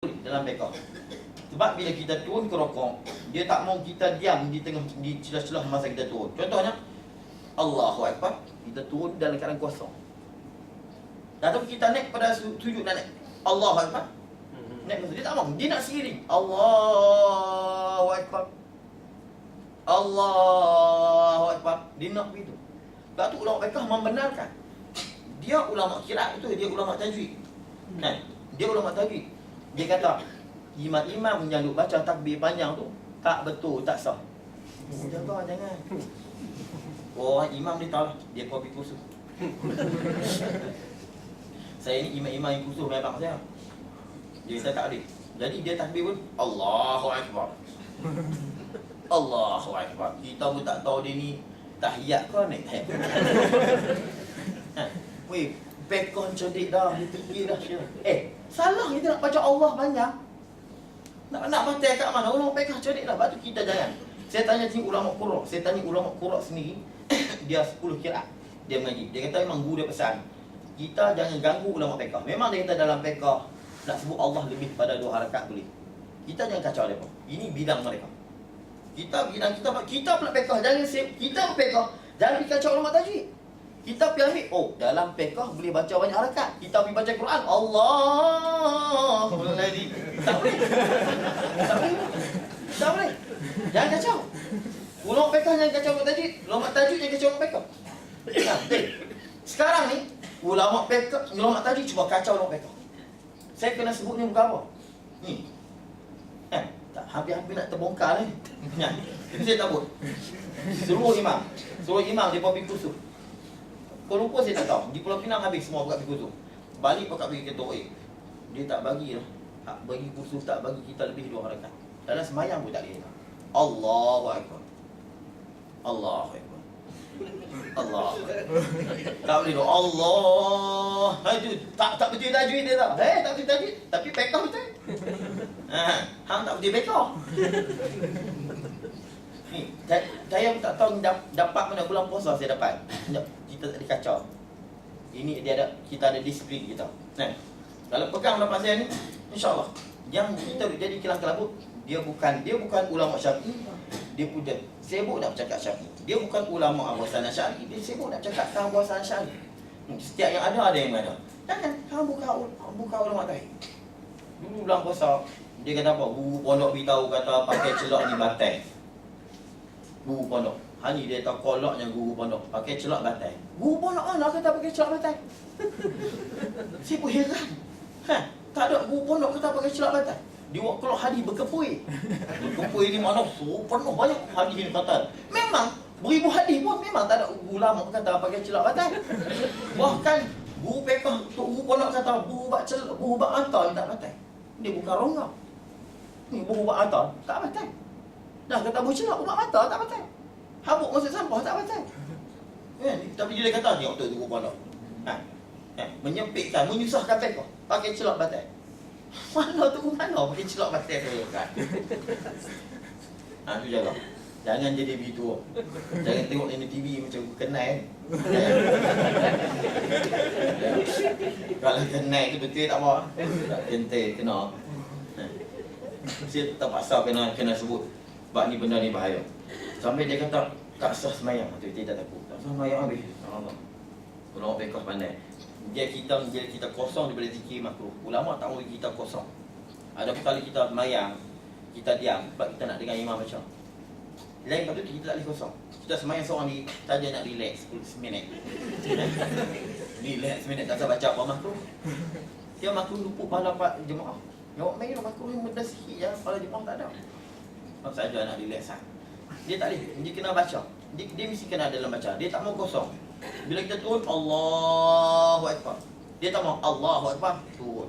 dalam bekah. Sebab bila kita turun ke rokok, dia tak mau kita diam di tengah di celah-celah masa kita turun. Contohnya Allahu Akbar, kita turun dalam keadaan kosong. Ataupun kita naik pada sujud dan naik Allahu Akbar. Naik kosong. Dia tak mau, dia nak seiring. Allahu Akbar. Allahu Akbar. Dia nak begitu. Sebab tu ulama fiqh membenarkan. Dia ulama qiraat itu, dia ulama tajwid. Kan? Dia ulama tajwid. Dia kata imam-imam yang duk baca takbir panjang tu tak betul, tak sah. Jangan. Oh, imam ni tahu lah, dia kopi kursus. Saya ni imam-imam yang kursus memang saya. Dia kata tak ada. Jadi dia takbir pun Allahu Akbar. Allahu Akbar. Kita pun tak tahu dia ni tahiyat ke naik weh, pekon cerdik dah, dia fikir dah. Salah kita nak baca Allah panjang. Nak batal kat mana? Ulama fiqh cerdik dah. Lepas tu kita jangan. Saya tanya ulama qurra. Saya tanya ulama qurra sendiri. Dia 10 qiraat. Dia mengaji. Dia kata memang guru dia pesan. Kita jangan ganggu ulama fiqh. Memang dia kata dalam fiqh nak sebut Allah lebih pada 2 harakat boleh. Kita jangan kacau mereka. Ini bidang mereka. Kita bidang kita pula fiqh. Jangan kita fiqh. Jangan dikacau ulama tajwid. Kita pergi ambil, oh dalam fiqh boleh baca banyak harakat. Kita pergi baca Quran, Allah. Tak boleh. Tak boleh. Jangan kacau. Ulama fiqh jangan kacau ulama tajwid. Ulama tajwid jangan kacau ulama fiqh. Sekarang ni ulama fiqh, ulama tajwid cuba kacau ulama fiqh. Saya kena sebut ni bukan apa. Ni. Tak habis-habis nak terbongkar ni. Saya tak buat. Suruh imam dia pergi kursus. Kuala Lumpur saya tak tahu. Di Pulau Pinang habis semua buka kursus. Balik pakat pergi ketua dia tak bagi lah. Tak bagi kursus, tak bagi kita lebih 2 harakat. Dalam semayang pun tak boleh. Allahu Akbar. Allahu Akbar. Allah. Tak boleh doa. Allah. Hajud. Tak betul tajwid dia tak. Tak betul tajwid. Tapi fiqh betul. Hang tak betul fiqh. Ni, saya pun tak tahu dapat mana bulan puasa saya dapat. Kita tak dikacau. Ini kita ada disiplin kita. Nah, kalau pegang dapat saya ni, insya-Allah yang kita jadi kilang kelabut, dia bukan ulama Syafi'i. Dia punya sibuk nak bercakap Syafi'i. Dia bukan ulama Abu Hasan Asy'ari. Dia sibuk nak cakap tentang Abu Hasan Asy'ari. Setiap yang ada yang mana. Jangan buka ulama tadi. Dulu bulan puasa, dia kata apa? Guru pondok beritahu kata pakai celak ni batal. Guru pondok. Hani dia tahu koloknya guru pondok pakai celak batal. Guru pondok mana kata pakai celak batal? Saya pun heran. Tak ada guru pondok kata pakai celak batal. Dia kalau hadis berkepui. Berkepui ni mana penuh banyak hadis ni kata. Memang beribu hadis pun memang tak ada ulama kata pakai celak batal. Bahkan guru fiqh tu guru pondok kata guru bak celak, guru bak antar tak batal. Dia bukan rongga. Ni guru bak antar tak batal. Dah kata bercelak ubat mata tak batal. Habuk masuk sampah tak batal. Tapi dia kata ni waktu tu pondok. Menyempitkan, menyusahkan fiqh. Pakai celak batal. Mana pakai celak batal saya kan. Tu jaga. Jangan jadi begitu. Jangan tengok ini TV macam kenal. Kalau kenal tu betul tak apa. Tak kental kena. Saya terpaksa kena sebut. Sebab ni benda ni bahaya. Sampai dia kata tak sah semayang. Tu tidak takut. Tak sah semayang habis. Allah. Ulama fiqh pandai. Dia kita kosong daripada zikir makruh. Ulama tak mahu kita kosong. Ada kali kita semayang, kita diam sebab kita nak dengar imam baca. Lain pada tu kita tak boleh kosong. Kita semayang seorang ni saja nak relax 10 minit. Relax minit tak usah baca apa makruh. Dia makruh lupa pahala jemaah. Jawab main makruh yang mudah sikit je, pahala jemaah tak ada. Apa saja nak relax dia tak boleh, dia kena baca. Dia mesti kena dalam baca. Dia tak mau kosong. Bila kita turun Allahu Akbar. Dia tak mau Allahu Akbar turun.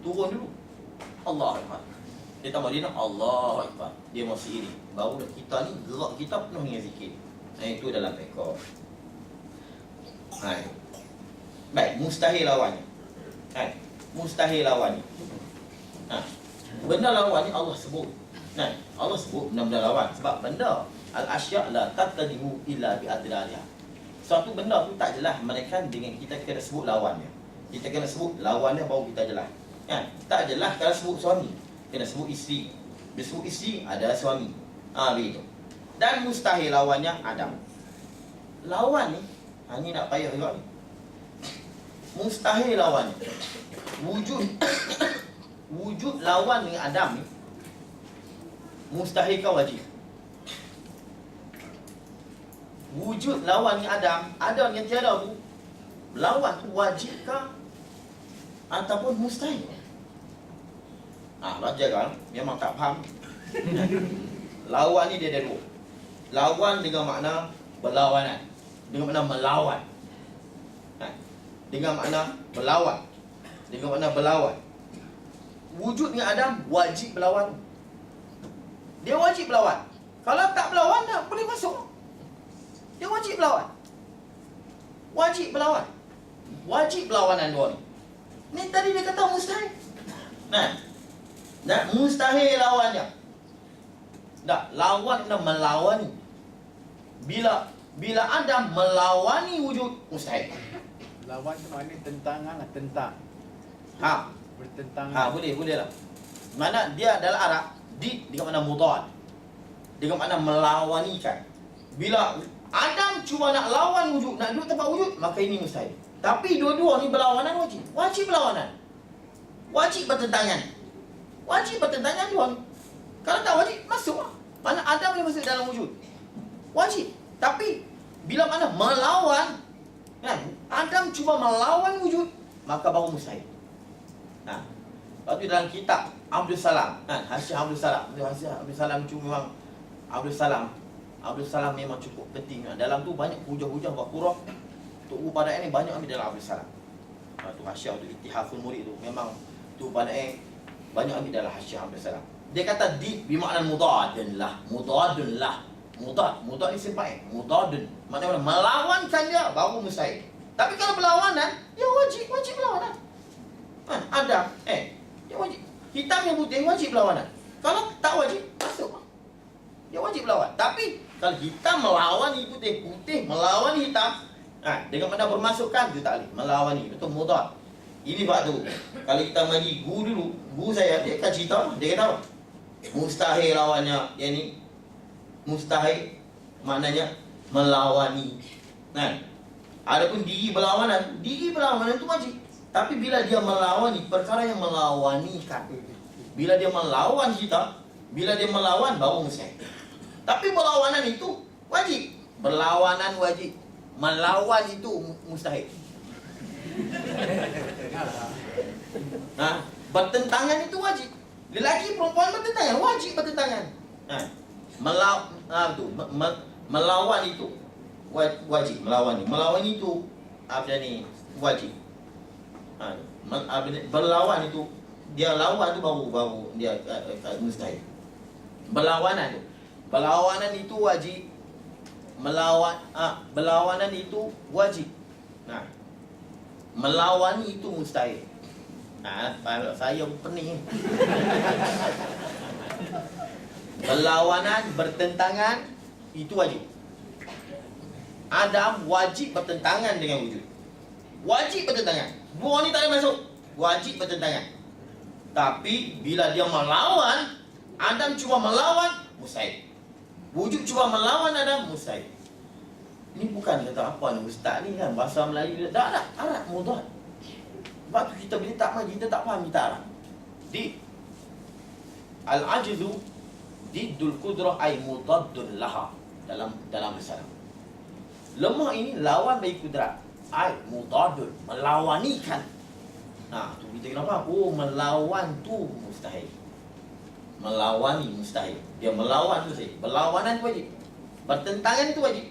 Turun dulu. Allahu Akbar. Dia tak mau dia nak Allahu Akbar. Dia mau seiring. Barulah kita ni gerak kita penuh dengan zikir. Itu dalam fiqh. Baik, mustahil lawannya. Mustahil lawannya. Benda lawan ni Allah sebut. Allah sebut benda-benda lawan. Sebab benda al-asya' la taqdimu illa bi adlaliha. Suatu benda tu tak jelas melainkan dengan kita kena sebut lawannya. Kita kena sebut lawannya baru kita jelas. Kan? Tak adalah kalau sebut suami, kena sebut isteri. Bila sebut isteri, ada suami. Begitu. Dan mustahil lawannya Adam. Lawan ni, ni nak payah juga ni. Mustahil lawannya. Wujud lawan dengan Adam ni, mustahil ke wajib? Wujud lawan dengan Adam yang tiada tu, lawan tu wajib ke ataupun mustahil? Belajar kan? Memang tak faham. Lawan ni dia ada dua. Lawan dengan makna berlawanan, dengan makna melawan. Dengan makna berlawan, dengan makna berlawan. Wujud dengan Adam wajib berlawan. Dia wajib berlawan. Kalau tak berlawan, tak boleh masuk. Dia wajib berlawan. Wajib berlawan. Wajib berlawanan dua ni. Ni tadi dia kata mustahil. Nah, mustahil lawannya. Tak, lawan kena melawani. Bila Adam melawani wujud, mustahil. Lawan tu maknanya tentangan lah, tentang. Bertentangan. Boleh lah. Mana dia adalah Arab, dengan makna mudad. Dengan makna melawanikan. Bila Adam cuma nak lawan wujud, nak duduk tempat wujud, maka ini mustahil. Tapi dua-dua ni berlawanan wajib. Wajib berlawanan. Wajib bertentangan. Wajib bertentangan dua ni. Kalau tak wajib, masuk lah. Mana Adam boleh masuk dalam wujud. Wajib. Tapi bila mana melawan, kan? Adam cuba melawan wujud, maka baru mustahil. Lepas tu dalam kitab Abdul Salam, kan? Hasyih Abdul Salam. Hasyih Abdul Salam tu memang Abdul Salam memang cukup penting. Dalam tu banyak hujah-hujah Baqarah. Tok Guru pada ni banyak ambil dalam Abdul Salam. Tu Hasyih tu Ittihaful Murid tu memang tu pada banyak ambil dalam Hasyih Abdul Salam. Dia kata bermakna mudadun lah. Mudad ni simpan mudadun. Maknanya melawankan dia baru mustahil. Tapi kalau berlawanan, dia wajib berlawanan. Adam, dia wajib. Hitam yang putih wajib berlawanan. Kalau tak wajib, masuk. Dia wajib berlawan. Tapi kalau hitam melawani putih, putih melawani hitam, dengan mana bermasukkan, itu tak boleh. Melawani, betul mudad. Ini sebab tu, kalau kita mengaji guru saya, dia akan cerita, dia kata apa? Mustahil lawannya, yang ni mustahil maknanya melawani. Adapun diri berlawanan itu wajib. Tapi bila dia melawani, perkara yang melawanikan. Bila dia melawan kita, bila dia melawan baru mustahil. Tapi berlawanan itu wajib. Berlawanan wajib. Melawan itu mustahil. Bertentangan itu wajib. Lelaki perempuan bertentangan, wajib bertentangan. Melawan itu wajib. Melawan itu apa ni? Wajib. Berlawan itu, dia lawan tu baru dia mustahil. Berlawanan itu wajib. Berlawanan itu wajib. Melawani itu mustahil. Saya pening. Berlawanan, bertentangan itu wajib. Adam wajib bertentangan dengan wujud. Wajib bertentangan. Dua ni tak ada masuk. Wajib bertentangan. Tapi bila dia melawan, Adam cuba melawan, mustahil. Wujud cuba melawan Adam, mustahil. Ini bukan kata apa ni ustaz ni kan, bahasa Melayu tak ada Arab mudad. Sebab tu kita bila tak mengaji, kita tak faham kita Arab. Al-ajzu diddul qudrah ay mudaddun laha dalam risalah. Lemah ini lawan bagi kudrat. Ay mudadun, melawanikan. Tu kita kenapa? Melawan tu mustahil. Melawani mustahil. Dia melawan tu saja. Berlawanan tu wajib. Bertentangan itu wajib.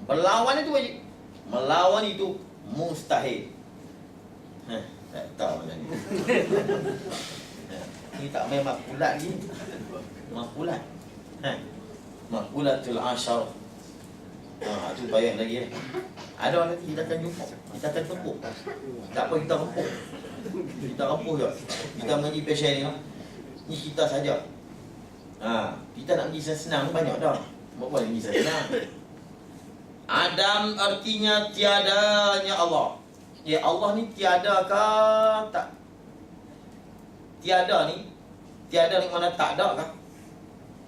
Berlawan itu wajib. Melawan itu mustahil. Tak tahu macam ni. Ni tak main makulat ni. Makulat. Makulatul asyarah. Itu payah lagi. Ada orang nanti kita akan jumpa. Kita akan tepuk. Tak apa kita rempuk. Kita rempuh je. Kita mengaji passion ni. Ni kita saja. Kita nak pergi senang banyak dah. Buat pergi senang. Adam artinya tiadanya Allah. Ya Allah ni tiada ke tak? tiada ni mana tak ada kan?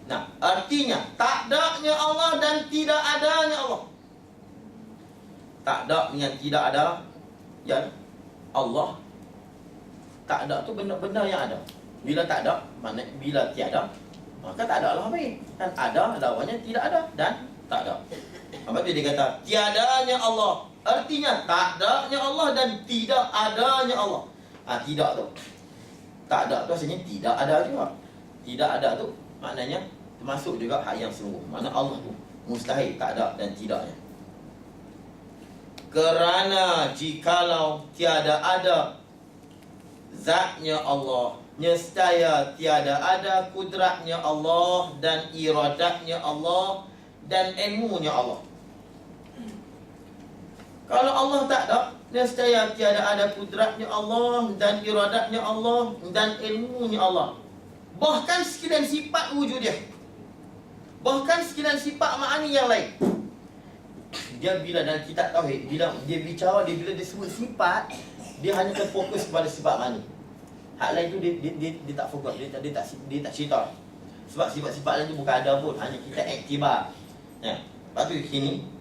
Nah, artinya tak adanya Allah dan tidak adanya Allah. Tak ada dengan tidak ada, ya Allah. Tak ada tu benda-benda yang ada. Bila tak ada, mana bila tiada, maka tak ada Allah baik. Dan ada lawannya tidak ada dan tak ada. Apa tu dia kata tiadanya Allah. Artinya tak adanya Allah dan tidak adanya Allah. Tidak tu. Tak ada tu asalnya tidak ada juga. Tidak ada tu maknanya termasuk juga hak yang sungguh. Mana Allah tu mustahil tak ada dan tidaknya. Kerana jikalau tiada ada zatnya Allah, nescaya tiada ada kudratnya Allah dan iradatnya Allah dan ilmunya Allah. Kalau Allah tak ada, nescaya tiada ada kudratnya Allah dan iradatnya Allah dan ilmunya Allah. Bahkan sekalian sifat wujud dia. Bahkan sekalian sifat ma'ani yang lain. Dia bila dalam kitab tauhid, bila dia bicara, bila dia sebut sifat, dia hanya terfokus kepada sifat ma'ani. Hak lain tu dia tak fokus, dia tak cerita. Sebab sifat-sifat lain tu bukan ada pun, hanya kita iktibar. Ya. Lepas tu sini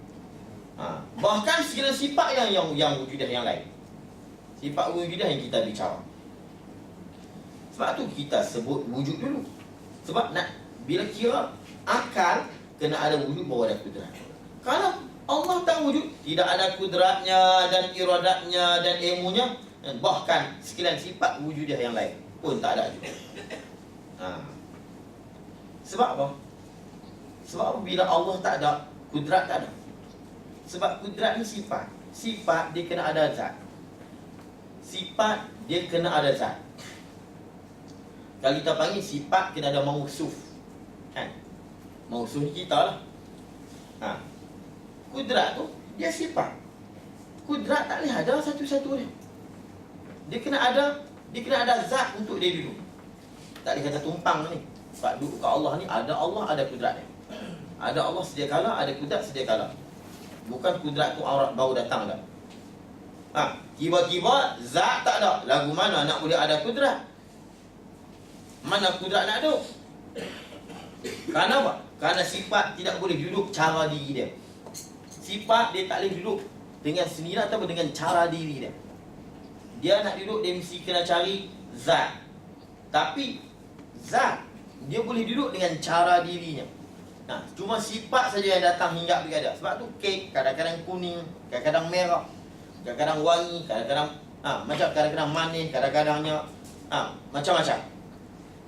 bahkan segala sifat yang wujudah yang lain. Sifat wujudah yang kita bicara. Sebab tu kita sebut wujud dulu. Sebab bila kira akal, kena ada wujud baru ada kudrat. Kalau Allah tak wujud, tidak ada kudratnya dan iradatnya dan ilmunya, bahkan sekalian sifat wujudah yang lain pun tak ada juga. Sebab apa? Sebab bila Allah tak ada, kudrat tak ada. Sebab kudrat ni sifat. Sifat dia kena ada zat. Sifat dia kena ada zat. Kalau kita panggil sifat, kena ada mausuf, kan? Mausuf kita lah. Kudrat tu dia sifat. Kudrat tak boleh ada satu-satu dia. Dia kena ada zat untuk dia duduk. Tak boleh kata tumpang ni. Sebab duduk kat Allah ni, ada Allah, ada kudrat dia. Ada Allah sedia kala, ada kudrat sedia kala. Bukan kudrat tu aurat baru datang dah. Tiba-tiba zat tak ada. Lagu mana nak boleh ada kudrat? Mana kudrat nak duduk? Kerana apa? Kerana sifat tidak boleh duduk cara diri dia. Sifat dia tak boleh duduk dengan sendiri ataupun dengan cara diri dia. Dia nak duduk, dia mesti kena cari zat. Tapi zat dia boleh duduk dengan cara dirinya. Cuma sifat saja yang datang hingga berada. Sebab tu kek kadang-kadang kuning, kadang-kadang merah, kadang-kadang wangi, kadang-kadang macam kadang-kadang manis, kadang-kadangnya macam-macam.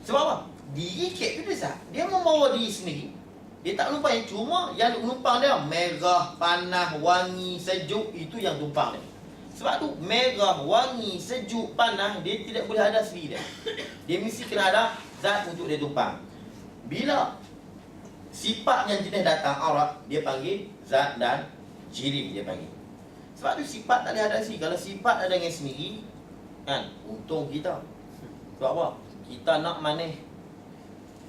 Sebab apa? Diri kek tu dia zat. Dia membawa diri sendiri. Dia tak numpang. Cuma yang numpang dia merah, panas, wangi, sejuk, itu yang tumpang dia. Sebab tu merah, wangi, sejuk, panas, dia tidak boleh ada sendiri dia. Dia mesti kena ada zat untuk dia tumpang. Bila sifat yang jenis datang aurat, dia panggil zat dan jirim dia panggil. Sebab tu sifat tak boleh ada sendiri. Kalau sifat ada dengan sendiri, kan, untung kita. Sebab apa? Kita nak manis,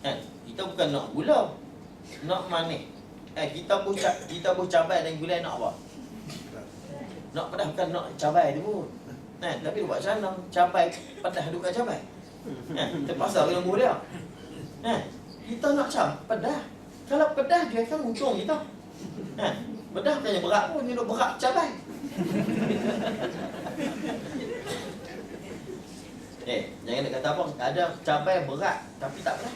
kan? Kita bukan nak gula, nak manis. Kita pun cabai dan gula nak apa? Nak pedas, bukan nak cabai tu pun. Tapi buat macam mana? Cabai pedas duduk kat cabai. Terpaksa kena buh dia. Kita nak pedas. Kalau pedas dia kan untung kita. Pedas bukannya berat pun, dia nak berat cabai. Jangan nak kata apa, ada cabai berat tapi tak pedas.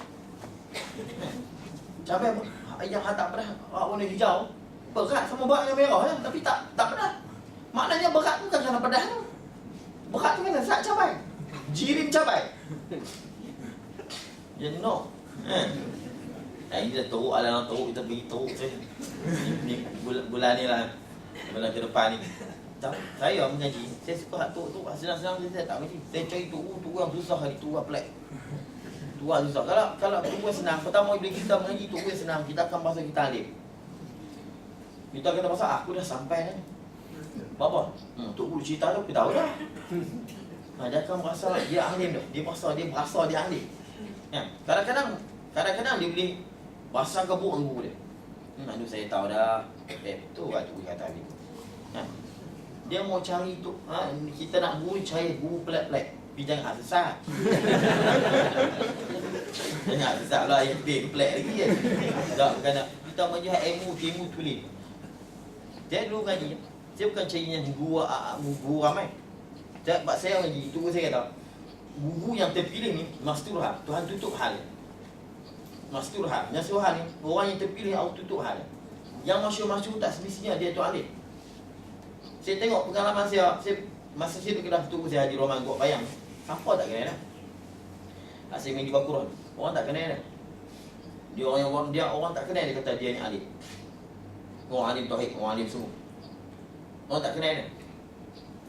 Cabai yang tak pedas, warna hijau, berat sama berat yang merah je, tapi tak pedas. Maknanya berat tu kan kerana pedas tu. Berat tu kan zat cabai, jirim cabai. Ya no. Ini dah teruk, alang teruk, kita pergi teruk saya. Ni bulan ni lah, bulan ke depan ni. Saya mengaji, saya suka hak tu senang-senang saya tak mengaji. Saya cari tu yang susah hari tu pelik. Tu susah. Kalau tu senang, pertama bila kita mengaji tu senang, kita akan bahasa kita alim. Kita kata bahasa aku dah sampai dah. Apa? Tu guru cerita tu kita tahu dah. Dia akan merasa dia alim dah. Dia berasa dia alim. Kadang-kadang dia boleh bahasa gebuk guru dia. Aduh saya tahu dah. Tu kata gitu. Dia mau cari tu, kita nak guru cari guru pelik-pelik. Tapi jangan sesat. Jangan sesat lah, yang pelik lagi kan. Tak, kerana kita melihat ilmu tulis. Saya dulu ngaji, saya bukan cari yang guru ramai. Sebab saya ngaji, tu saya kata, guru yang terpilih ni, masturhal, Tuhan tutup hal. Masturhal, nasuhal ni, orang yang terpilih Allah tutup hal. Yang masyhur-masyhur tak semestinya dia tu alim. Saya tengok pengalaman saya masa saya berkedah tu saya Haji Rahman buat bayang. Siapa tak kenal dah. Asyik main di Quran. Orang tak kenal dah. Dia orang tak kenal dia kata dia ni alim. Orang alim tauhid, orang alim semua. Orang tak kenal dia.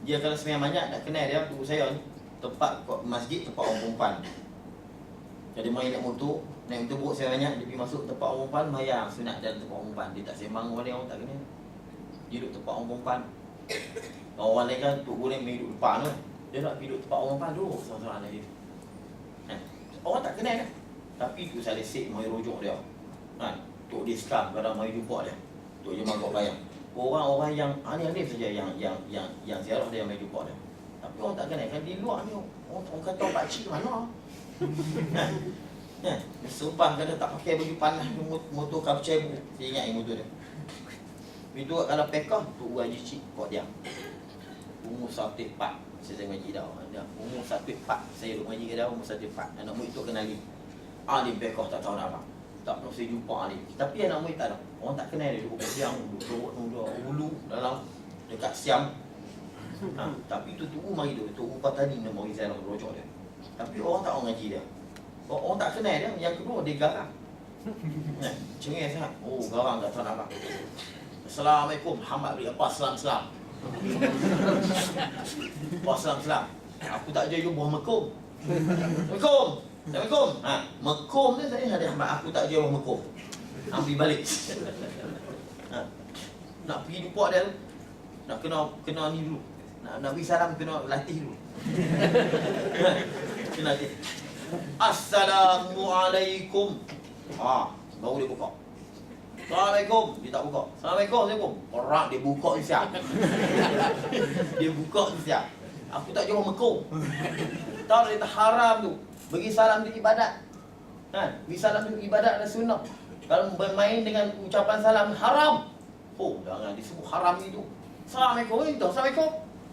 Dia kalau sembahyang banyak tak kenal dia tu saya ni. Tempat masjid tempat orang perempuan. Jadi main naik motor, naik motor buruk saya banyak, dia pergi masuk tempat orang perempuan, mayang sunat dalam tempat orang perempuan. Dia tak sembang orang dia, orang tak kenal. Dia duduk tempat orang perempuan. Orang lain kan Tok Guleng main duduk depan tu. Dia nak pergi duduk tempat orang perempuan duduk sama-sama anak dia. Orang tak kenal dah. Tapi tu saya lesik mai rujuk dia. Tok dia sekarang kadang mai jumpa dia. Tok je mangkuk bayang. Orang-orang yang alim-alim saja yang ziarah dia mai jumpa dia. Tapi orang tak kenal kan di luar ni orang kata pak cik mana. Sumpah kata tak pakai baju panas motor kapcai bu. Saya ingat yang motor dia. Itu kalau pekah tu Haji Cik kau diam. Umur 1.4 saya ngaji dah. Umur 1.4 saya duk ngaji dah umur 1.4. Anak murid tu kenali. Alim pekah tak tahu nak apa. Tak pernah saya jumpa alim. Tapi anak murid tak ada. Orang tak kenal dia duduk siang, duduk hulu dalam dekat Siam. Tapi tu mari tu Patani nama orang Zainal rojok dia. Tapi orang tak orang ngaji dia. Orang tak kenal dia. Yang kedua dia garang. Cengih sangat. Oh garang tak tahu nak apa. Assalamualaikum, Muhammad beri apa selam. Apa selam. Aku tak jadi buah mekum. Assalamualaikum. Mekum ni saya ada Muhammad, aku tak jadi buah mekum. Ambil balik. Nak pergi jumpa dia, nak kena ni dulu. Nak beri salam kena latih dulu. Kena latih. Assalamualaikum. Baru dia buka. Assalamualaikum. Dia tak buka. Assalamualaikum. Orang dia buka ni siap. Dia buka ni siap. Aku tak jawab mekum. Tahu dia haram tu. Bagi salam tu ibadat. Bagi salam tu ibadat dan sunnah. Kalau bermain dengan ucapan salam haram. Oh, jangan disebut haram itu. Assalamualaikum.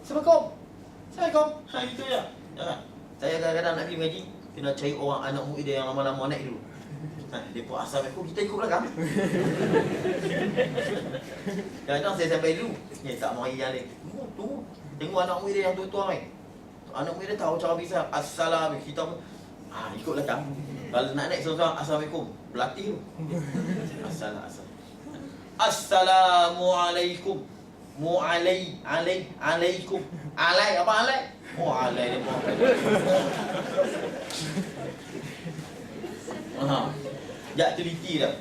Assalamualaikum. Itu ya. Jangan. Saya kadang-kadang nak pergi ngaji, kena cari orang anak murid dia yang lama-lama naik dulu. Dia pun Assalamualaikum, kita ikut belakang. Kadang saya sampai dulu. Tak mau yang lain. Tu tengok anak murid dia yang tua-tua mai. Anak murid dia tahu cara bisa Assalamualaikum. Kita pun ikut belakang. Kalau nak naik seorang Assalamualaikum, berlatih tu. Assalamualaikum. Alaikum. Alai apa alai? Oh alai dia mau. Jak teliti dah.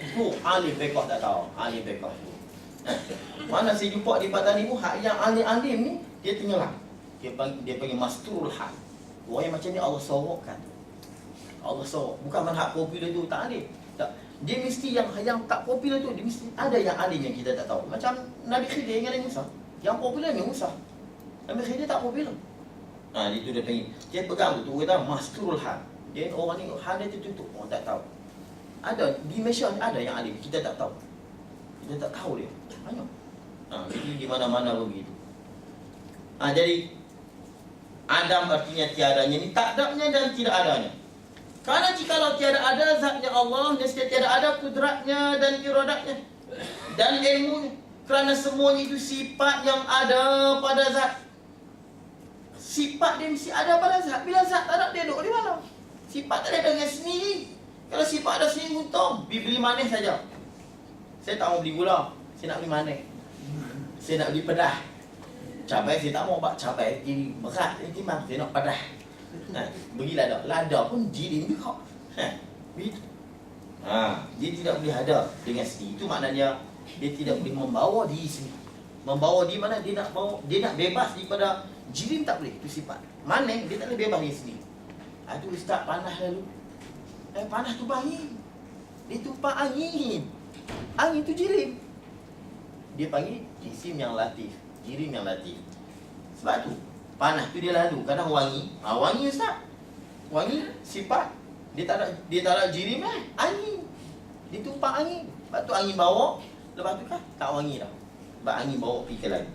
Alim pekah tak tahu. Alim pekah tu. Mana saya jumpa di Patani pun hak yang alim-alim ni dia tenggelam. Dia panggil masturul hal. Orang yang macam ni Allah sorokkan. Allah sorok. Bukan manhaj popular tu tak alim. Tak. Dia mesti yang tak popular tu dia mesti ada yang alim yang kita tak tahu. Macam Nabi Khidir dengan Nabi Musa. Yang popular ni Musa. Nabi Khidir tak popular. Itu dia panggil. Dia pegang tu kata masturul hal. Dia orang ni hal dia tertutup. Orang tak tahu. Ada di Malaysia ada yang alim kita tak tahu. Kita tak tahu dia. Banyak. Jadi di mana-mana begitu. Jadi Adam artinya tiadanya ni tak adanya dan tidak adanya. Karena jikalau tiada ada zatnya Allah, nescaya tiada ada kudratnya dan iradatnya dan ilmunya. Kerana semuanya itu sifat yang ada pada zat. Sifat dia mesti ada pada zat. Bila zat tak ada, dia duduk di mana? Sifat tak ada dengan sendiri. Kalau sifat ada sendiri untung, beli manis saja. Saya tak mau beli gula, saya nak beli manis. Saya nak beli pedas. Cabai saya tak mau buat cabai jadi berat, jadi timbang. Saya nak pedas. Bagi lada pun jirim juga. Begitu. Dia tidak boleh ada dengan sendiri. Itu maknanya dia tidak boleh membawa diri sendiri. Membawa di mana dia nak bawa, dia nak bebas daripada jirim tak boleh. Itu sifat. Manis dia tak boleh bebas diri sendiri. Itu ustaz panas lalu. Panas tu angin. Dia tumpah angin. Angin tu jirim. Dia panggil jisim yang latif. Jirim yang latif. Sebab tu Panas tu dia lalu. Kadang wangi. Wangi Ustaz. Wangi sifat. Dia tak ada jirim angin. Dia tumpah angin. Lepas tu angin bawa. Lepas tu kan tak wangi dah. Sebab angin bawa pergi ke lain.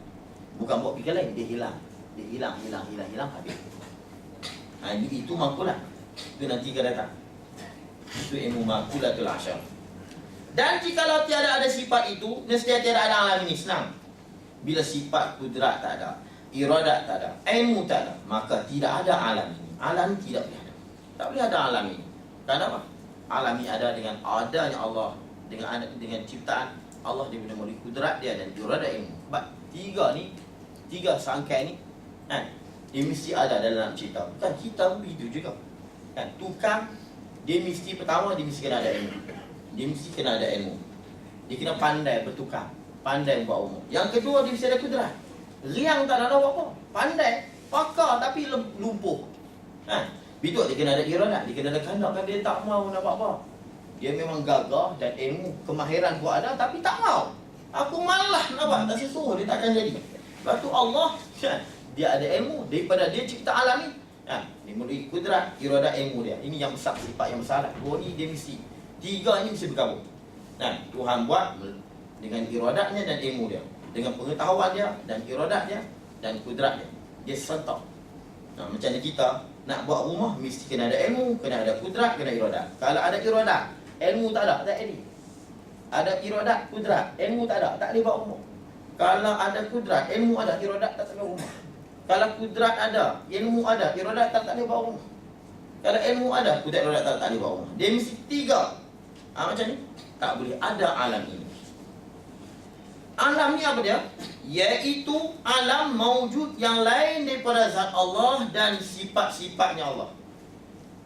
Bukan bawa pergi ke lain, dia hilang. Dia hilang habis. Itu makulah. Itu nanti akan datang. Itu ilmu makulatul asyar. Dan jikalau tiada ada sifat itu, nescaya tiada ada alam ini. Senang. Bila sifat kudrat tak ada, iradat tak ada, ilmu tak ada, maka tidak ada alam ini. Alam tidak boleh ada. Tak boleh ada alam ini. Kenapa? Alam ini ada dengan adanya Allah, dengan ciptaan Allah, dia melalui kudrat dia dan iradat ilmu. Sebab tiga sangkai ni kan, dia mesti ada dalam cerita. Bukan kita begitu juga kan. Tukang dia mesti pertama dia mesti kena ada ilmu. Dia mesti kena ada ilmu. Dia kena pandai bertukar, pandai buat umur. Yang kedua dia mesti ada kudrat. Riang tak ada apa-apa. Pandai, pakar tapi lumpuh. Betul dia kena ada iradat, dia kena ada kehendak kan, dia tak mau nak buat apa. Dia memang gagah dan ilmu, kemahiran pun ada tapi tak mau. Aku malah nak buat, tak sesuruh dia takkan jadi. Lepas tu Allah dia ada ilmu daripada dia cipta alam ni. Dia memiliki kudrat, iradat, ilmu dia. Ini yang besar, sifat yang besar. Dua ni dia mesti, tiga ni mesti bergabung. Tuhan buat dengan iradatnya dan ilmu dia, dengan pengetahuan dia dan iradat dia dan kudrat dia. Dia serentak. Macam ni kita nak buat rumah mesti kena ada ilmu, kena ada kudrat, kena iradat. Kalau ada iradat, ilmu tak ada, tak jadi. Ada iradat, kudrat, ilmu tak ada, tak boleh buat rumah. Kalau ada kudrat, ilmu ada, iradat tak boleh rumah. Kalau kudrat ada, ilmu ada, iradat tak boleh buat rumah. Kalau ilmu ada, kudrat, iradat tak boleh buat rumah. Dia mesti tiga. Macam ni, tak boleh ada alam ini. Alam ni apa dia? Iaitu alam maujud yang lain daripada zat Allah dan sifat-sifatnya Allah.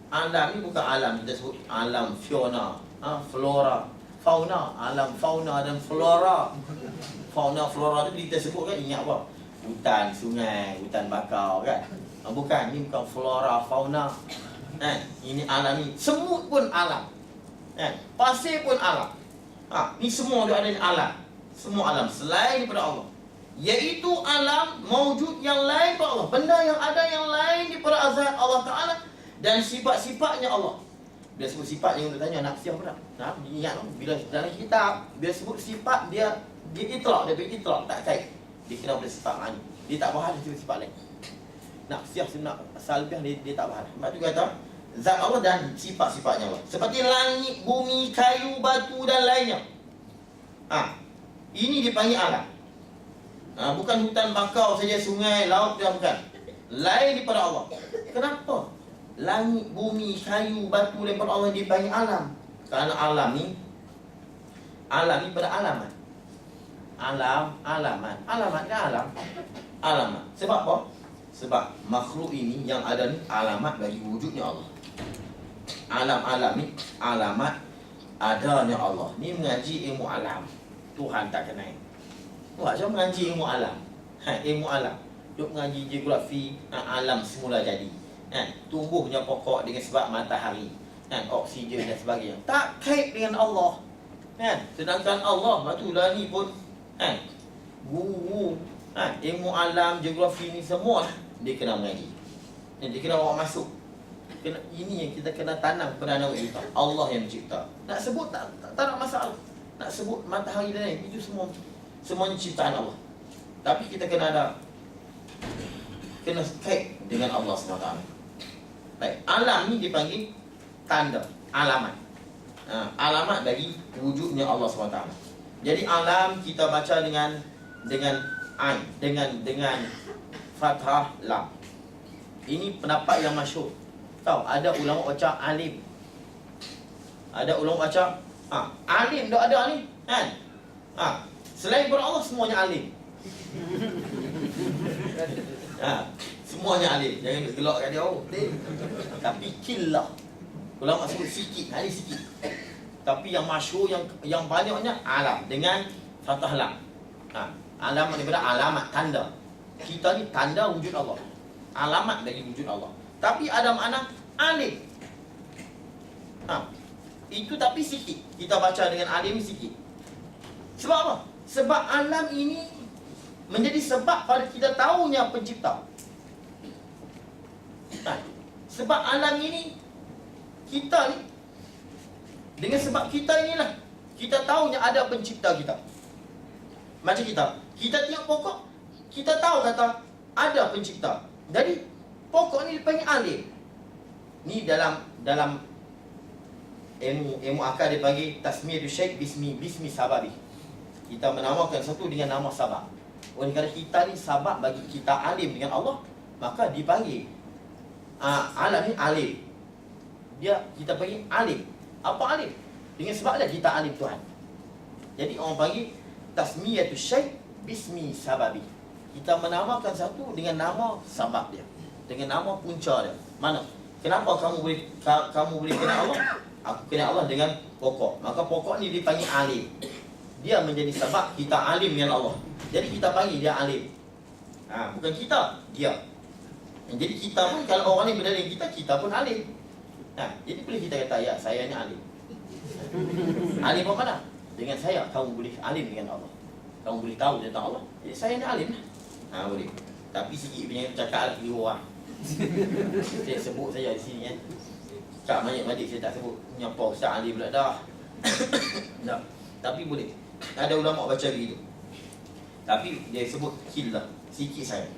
Alam ni bukan alam kita sebut alam fauna, flora, fauna, alam fauna dan flora. Fauna flora tu kita sebut kan, ingat apa? Hutan, sungai, hutan bakau kan? Bukan, ni bukan flora, fauna. Ini alam ni. Semut pun alam. Pasir pun alam. Ni semua dia ada ni alam. Semua alam selain daripada Allah, iaitu alam maujud yang lain daripada Allah, benda yang ada yang lain daripada azat Allah Ta'ala dan sifat-sifatnya Allah. Bila sebut sifat, yang tanya nak siapa dah? Ingat bila dalam kitab bila sebut sifat, dia itlak, dia beri itlak, tak kait. Dia kena pada sifat ni. Dia tak faham dia sifat lain. Nak siap nak salbiah, dia tak faham. Sebab tu kata zat Allah dan sifat-sifatnya Allah, seperti langit, bumi, kayu, batu dan lainnya. Ini dipanggil alam. Bukan hutan bakau saja, sungai, laut dia bukan. Lain daripada Allah. Kenapa? Langit, bumi, kayu, batu daripada Allah dipanggil alam. Kerana alam ni pada alamat. Alamat ni alam. Alamat. Sebab apa? Sebab makhluk ini yang ada ni alamat bagi wujudnya Allah. Alam-alam ni alamat adanya Allah. Ni mengaji ilmu alam. Tuhan tak kenal. Macam mengaji ilmu alam. Ilmu alam. Duk mengaji geografi, alam semula jadi. Tumbuhnya pokok dengan sebab matahari, oksigen dan sebagainya. Tak kait dengan Allah. Sedangkan Allah, batulah ni pun guru ilmu alam, geografi ni semua dia kena mengaji. Dia kena bawa masuk. Ini yang kita kena tanam kepada anak kita. Allah yang mencipta. Nak sebut tak ada masalah. Nak sebut matahari dan lain, itu semuanya ciptaan Allah. Tapi kita kena kait dengan Allah SWT. Baik, alam ni dipanggil tanda, alamat. Alamat bagi wujudnya Allah SWT. Jadi alam kita baca dengan ain, dengan fathah lam. Ini pendapat yang masyhur. Tahu, ada ulama baca alim. Ada ulama baca alim dah ada ni kan. Selain daripada Allah semuanya alim. Semuanya alim. Jangan gelak kat dia. Tapi killah. Ulama sebut sikit, hari sikit. Tapi yang masyhur yang banyaknya alam dengan fathah lam. Alamat daripada alamat, tanda. Kita ni tanda wujud Allah. Alamat bagi wujud Allah. Tapi ada makna alim. Itu tapi sikit. Kita baca dengan alim sikit. Sebab apa? Sebab alam ini menjadi sebab pada kita tahunya pencipta. Sebab alam ini, kita ni, dengan sebab kita inilah kita tahunya ada pencipta kita. Macam kita tengok pokok, kita tahu kata ada pencipta. Jadi pokok ni dipanggil alim. Ni dalam ilmu akal dia panggil tasmiyatul syai' bismi sababi. Kita menamakan satu dengan nama sabab. Oleh kerana kita ni sabab bagi kita alim dengan Allah, maka dipanggil alam ni alim. Kita panggil alim. Apa alim? Dengan sebablah kita alim Tuhan. Jadi orang panggil tasmiyatul syai' bismi sababi. Kita menamakan satu dengan nama sabab dia, dengan nama punca dia. Mana? Kenapa kamu boleh kenal Allah? Aku kenal Allah dengan pokok. Maka pokok ni dipanggil alim. Dia menjadi sebab kita alim dengan Allah. Jadi kita panggil dia alim. Bukan kita, dia. Jadi kita pun, kalau orang ni berdalil kita pun alim. Jadi boleh kita kata, ya saya ni alim. Alim apa mana? Dengan saya kamu boleh alim dengan Allah. Kamu boleh tahu tentang Allah. Jadi saya ni alim. Boleh. Tapi sikit punya cakap lagi orang. Saya sebut saja di sini kan. Cak banyak-banyak saya tak sebut. Nyapa Ustaz alim pula dah. Tak. Tapi boleh. Ada ulama baca begitu. Tapi dia sebut khillah. Sikit saya.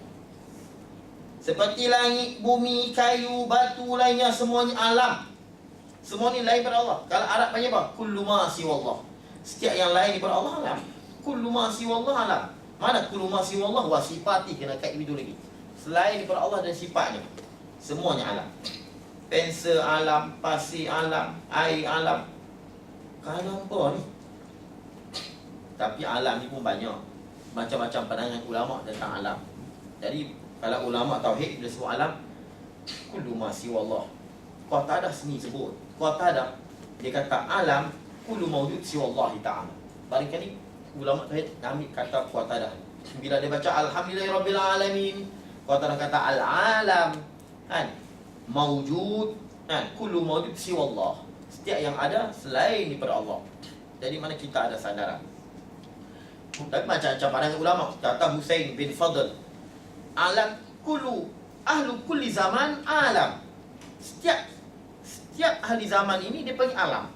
Seperti langit, bumi, kayu, batu lainnya, semuanya alam. Semua ni lain pada Allah. Kalau Arab panggil apa? Kullu ma siwallah. Setiap yang lain daripada Allah alam. Kullu ma siwallah alam. Mana kullu ma siwallah wa sifati, kena kait itu lagi. Selain daripada Allah dan sifatnya, semuanya alam. Pensel alam, pasir alam, air alam. Kalau apa ni? Tapi alam ni pun banyak. Macam-macam pandangan ulama tentang alam. Jadi kalau ulama tauhid bila sebut alam, kullu ma siwallah. Qatadah sini sebut. Qatadah dia kata alam kullu mawjud siwallahi ta'ala. Barangkali ulama tauhid ambil kata Qatadah. Bila dia baca alhamdulillahirabbil alamin, Qatadah kata al-alam kan mawjud kan kullu mawjud siwallah. Setiap yang ada selain daripada Allah. Jadi mana kita ada sandaran. Tapi macam-macam pandangan ulama. Kata Husain bin Fadl, alam kullu ahlu kulli zaman alam. Setiap ahli zaman ini dia panggil alam.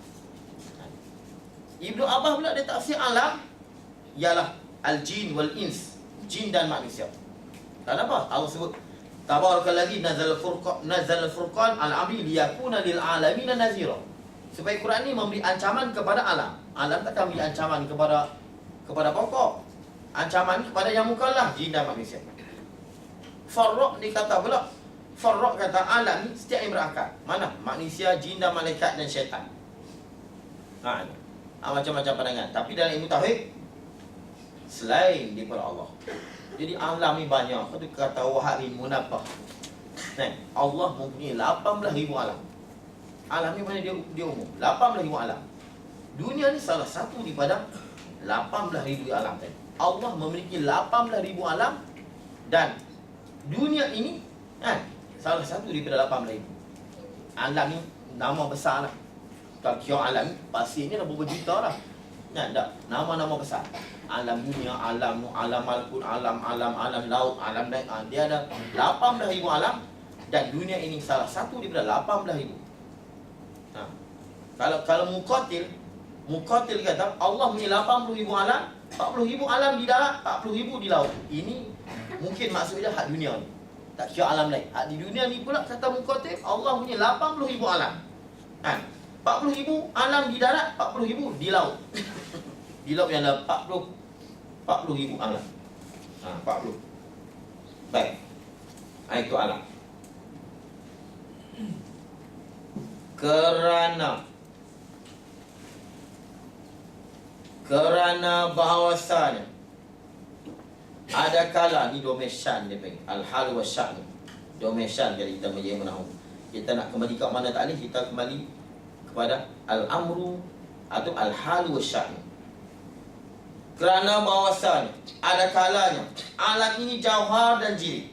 Ibnu Abbas pula dia tafsir alam ialah al-jin wal ins, jin dan manusia. Kenapa? Allah sebut tabarakallazi nazal furqan al-'abdi liyakuna lil alamin nazira. Supaya Quran ni memberi ancaman kepada alam. Alam takkan beri ancaman kepada pokok. Ancaman kepada yang mukallaf, jin dan manusia. Farraq dikata pula, Farraq kata alam ni setiap yang berakal. Mana? Manusia, jin dan malaikat dan syaitan. Macam-macam pandangan. Tapi dalam ilmu tauhid, selain daripada Allah. Jadi alam ni banyak. Itu kata Wahabi Munabah. Allah mempunyai 18,000 alam. Alam ni mana dia umum? 18,000 alam. Dunia ni salah satu daripada 18,000 alam tadi. Allah memiliki 18,000 alam. Dan dunia ini salah satu daripada 18,000. Alam ni nama besar lah. Kalau kira alam ni, pasir ni dah berapa juta lah. Tak, nama-nama besar. Alam dunia, alam malakut, alam laut, alam daik. Dia ada 18,000 alam. Dan dunia ini salah satu daripada 18,000. Kalau Muqatil kata Allah punya 80,000 alam, 40,000 alam di darat, 40,000 di laut. Ini mungkin maksudnya hak dunia ni. Tak kira alam lain. Hak di dunia ni pula kata Muqatil, Allah punya 80,000 alam. 40,000 alam di darat, 40,000 di laut. Di laut yang ada 40,000 alam. 40. Baik. Itu alam. Kerana bahawasanya ada kala ni domesyan dia panggil al-hal wa sya'n. Domesyan kalau kita menjadi menahu. Kita nak kembali ke mana tadi, kita kembali kepada al-amru atau al-hal wa sya'n. Kerana bahawasanya ada kalanya alam ini jauhar dan jiri.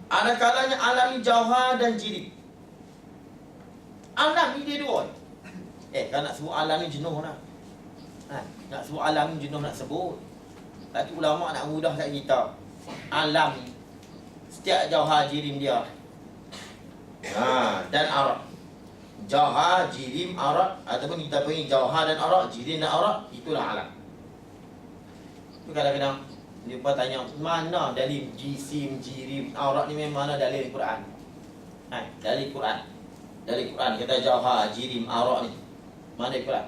Ada kalanya alam ini jauhar dan jiri. Alam ni dia dua. Kalau nak sebut alam ni jenuh lah. Nak sebut alam ni jenuh nak sebut. Tapi ulama nak mudahkan kita. Alam ni setiap jauhar jirim dia Dan arak. Jauhar, jirim, arak, ataupun kita panggil jauhar dan arak, jirim dan arak, itulah alam. Kadang-kadang jumpa tanya, mana dalil jisim, jirim, arak ni memang mana dalil Quran? Dalil Quran. Dalil Quran kata jauhar, jirim, arak ni. Mana dalil Quran?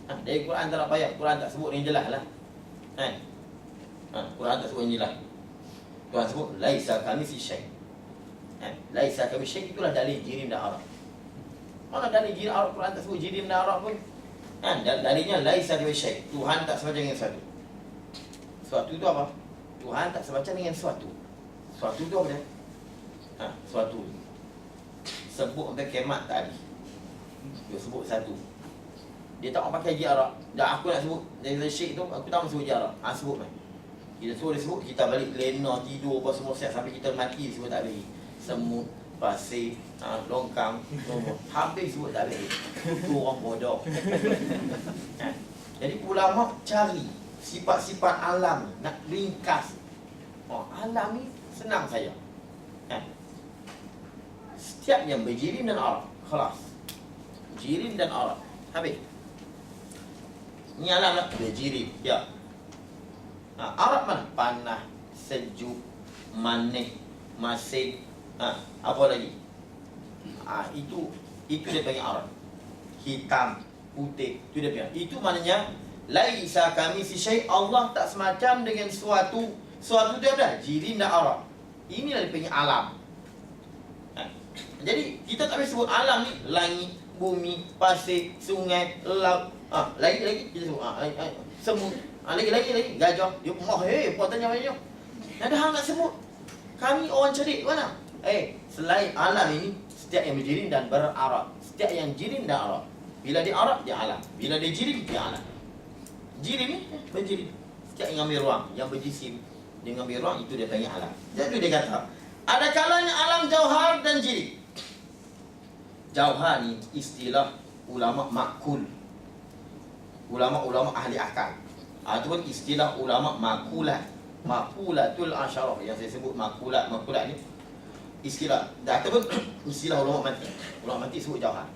Dari Quran tak nak payah. Quran tak sebut yang jelas lah. Quran tak sebut yang jelas. Quran sebut laisa kamitslihi syai'. Laisa kamitslihi syai', itulah dalil jirim dan arak. Mana dalil jirim arak? Quran tak sebut jirim dan arak pun. Dalilnya laisa kamitslihi syai'. Tuhan tak semacam dengan sesuatu. Sesuatu itu apa? Tuhan tak semacam dengan sesuatu. Sesuatu itu apa dia? Sesuatu. Sebut sampai kiamat tak habis. Dia sebut satu. Dia tak mau pakai je arak. Dah aku nak sebut dari syekh tu, aku tak mau sebut je arak. Sebut mai. Kita suruh dia sebut, kita balik lena, tidur apa semua siap sampai kita mati sebut tak boleh. Semut, pasir, longkang, semua. Habis sebut tak boleh. Itu orang bodoh. Jadi ulama cari sifat-sifat alam, nak ringkas. Alam ni senang saja. Setiap yang berjirim dan arak, khalas. Jirim dan arak, habis. Ni alam lah, berjirim, ya. Arak mana? Panas, sejuk, manis, masin, apa lagi? Itu dia panggil arak. Hitam, putih, itu dia panggil. Itu maknanya laisa kamitslihi syai', Allah tak semacam dengan suatu. Suatu itu apa? Jirim dan arak. Inilah dia panggil alam. Jadi kita tak boleh sebut alam ni langit, bumi, pasir, sungai, laut. Lagi kita sebut semut. Lagi gajah. Dia potongnya banyak. Ada hang nak sebut. Kami orang cerdik mana? Selain alam ini, setiap yang berjirim dan berarak. Setiap yang jirim dan arak. Bila dia arak, dia alam. Bila dia jirim, dia alam. Jirim ni berjirim. Setiap yang ambil ruang, yang berjisim, dia ambil ruang, itu dia panggil alam. Jadi dia kata, ada kalanya alam jauhar dan jirim. Jauhar ni istilah ulama makul. Ulama-ulama ahli akal. Ataupun istilah ulama makulat. Makulatul asyarah. Yang saya sebut makulat. Makulat ni istilah. Ataupun istilah ulama mati. Ulama mati sebut jauhar.